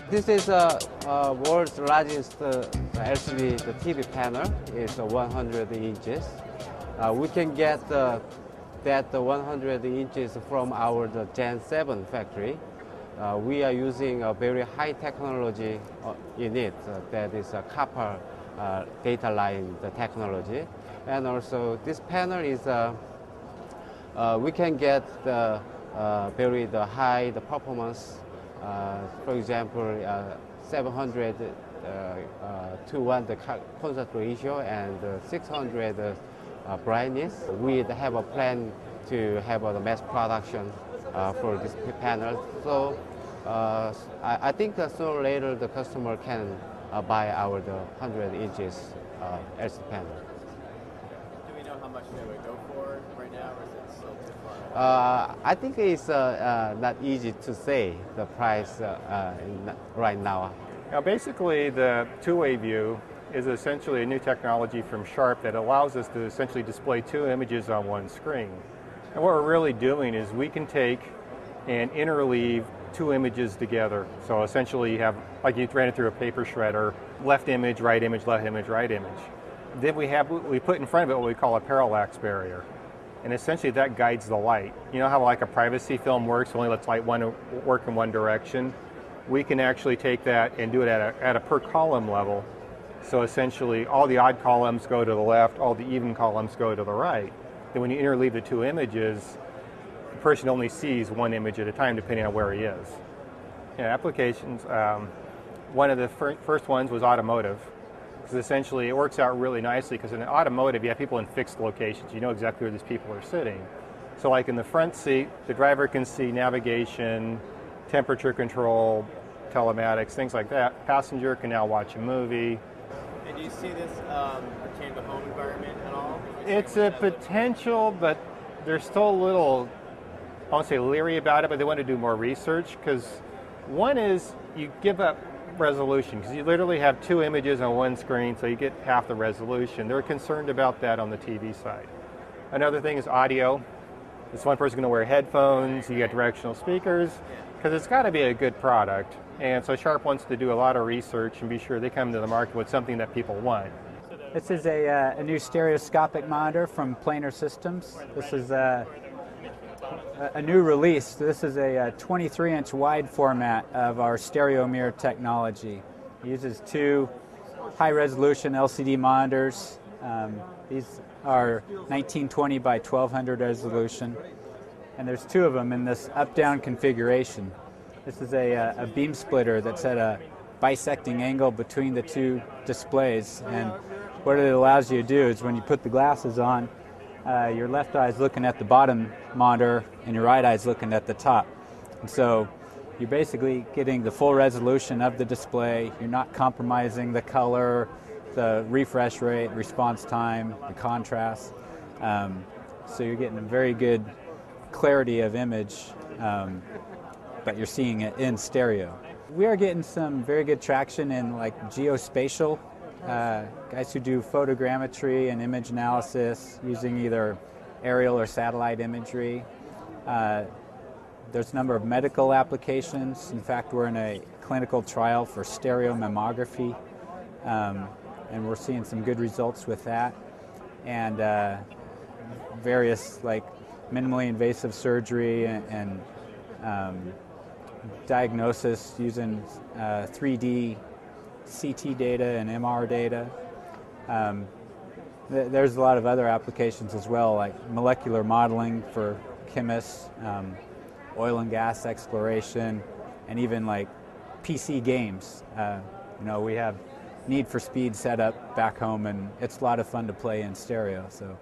This is world's largest LCD TV panel. It's 100 inches. We can get that 100 inches from our Gen 7 factory. We are using a very high technology in it. That is a copper data line technology. And also this panel is, we can get the very high performance. For example, 700 to 1 the contrast ratio and 600 brightness. We have a plan to have the mass production for this panel. So I think sooner or later the customer can buy our 100 inches LCD panel. Do we know how much they would go for right now, or is it still too far? I think it's not easy to say the price right now. Now basically the two-way view is essentially a new technology from Sharp that allows us to essentially display two images on one screen. And what we're really doing is we can take and interleave two images together. So essentially you have, like you ran it through a paper shredder, left image, right image, left image, right image. Then we put in front of it what we call a parallax barrier. And essentially that guides the light. You know how like a privacy film works, only lets light work in one direction? We can actually take that and do it at a per column level. So essentially all the odd columns go to the left, all the even columns go to the right. Then when you interleave the two images, the person only sees one image at a time depending on where he is. Yeah, applications, one of the first ones was automotive. Because essentially it works out really nicely because in automotive you have people in fixed locations. You know exactly where these people are sitting. So like in the front seat, the driver can see navigation, temperature control, telematics, things like that. Passenger can now watch a movie. And do you see this pertain to the home environment at all? It's a potential, but they're still a little, I won't say leery about it, but they want to do more research because one is you give up resolution because you literally have two images on one screen, so you get half the resolution. They're concerned about that on the TV side. Another thing is audio. This one person's going to wear headphones, you get directional speakers, because it's got to be a good product. And so Sharp wants to do a lot of research and be sure they come to the market with something that people want. This is a new stereoscopic monitor from Planar Systems. This is a new release. This is a 23-inch wide format of our stereo mirror technology. It uses two high-resolution LCD monitors. These are 1920 by 1200 resolution, and there's two of them in this up-down configuration. This is a beam splitter that's at a bisecting angle between the two displays, and what it allows you to do is when you put the glasses on, your left eye is looking at the bottom monitor and your right eye is looking at the top. And so you're basically getting the full resolution of the display. You're not compromising the color, the refresh rate, response time, the contrast. So you're getting a very good clarity of image, but you're seeing it in stereo. We are getting some very good traction in like geospatial. Guys who do photogrammetry and image analysis using either aerial or satellite imagery. There's a number of medical applications. In fact, we're in a clinical trial for stereo mammography, and we're seeing some good results with that. And various like minimally invasive surgery and diagnosis using 3D CT data and MR data. There's a lot of other applications as well, like molecular modeling for chemists, oil and gas exploration, and even like PC games. We have Need for Speed set up back home, and it's a lot of fun to play in stereo. So.